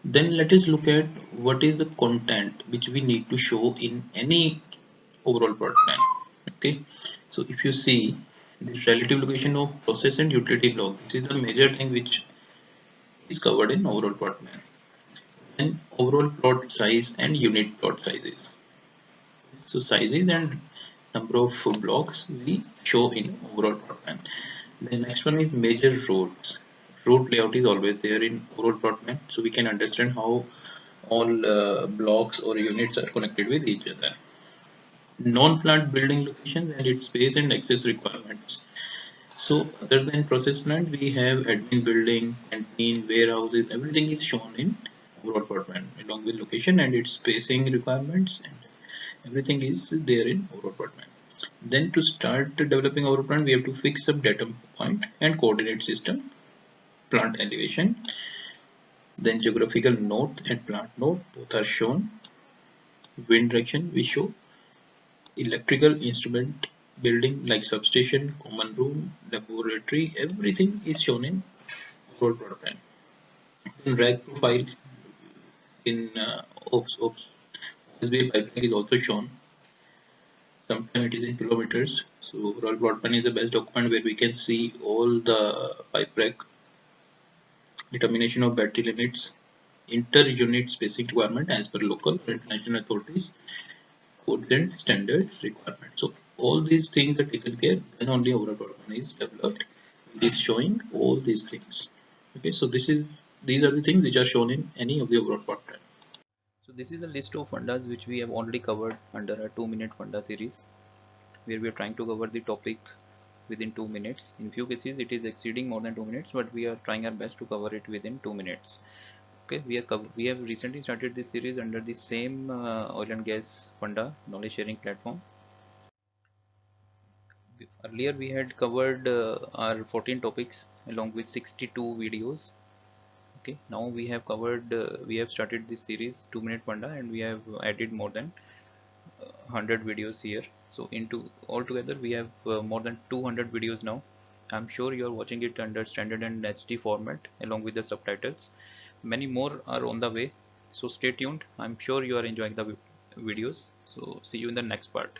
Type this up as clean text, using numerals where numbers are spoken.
Then let us look at what is the content which we need to show in any overall plot plan. Okay, so if you see this relative location of process and utility block, this is the major thing which is covered in overall plot plan. Then overall plot size and unit plot sizes. So sizes and number of blocks we show in overall plot plan. The next one is major roads. Road layout is always there in overall plot plan, so we can understand how all blocks or units are connected with each other. Non-plant building locations and its space and access requirements. So other than process plant, we have admin building, canteen, warehouses, everything is shown in overall plot plan along with location and its spacing requirements, and everything is there in overall plot plan. Then to start developing overall plan, we have to fix some data point and coordinate system, plant elevation, then geographical node and plant node both are shown. Wind direction we show, electrical instrument building like substation, common room, laboratory, everything is shown in overall plot plan. In rack profile in OPS OSB pipeline is also shown. Sometimes it is in kilometers. So overall plot plan is the best document where we can see all the pipe rack, determination of battery limits, inter-unit spacing requirement as per local or international authorities, codes and standards requirements. So all these things are taken care, then only overall plot plan is developed. It is showing all these things. Okay, so these are the things which are shown in any of the overall plot plan. So this is a list of fundas which we have already covered under a 2-minute funda series, where we are trying to cover the topic within 2 minutes. In few cases it is exceeding more than 2 minutes, but we are trying our best to cover it within 2 minutes. Okay, we have recently started this series under the same oil and gas funda knowledge sharing platform. Earlier we had covered our 14 topics along with 62 videos. Okay, now we have covered we have started this series 2-minute funda, and we have added more than 100 videos here. So into altogether we have more than 200 videos now. I'm sure you are watching it under standard and HD format along with the subtitles. Many more are on the way, so stay tuned. I'm sure you are enjoying the videos. So see you in the next part.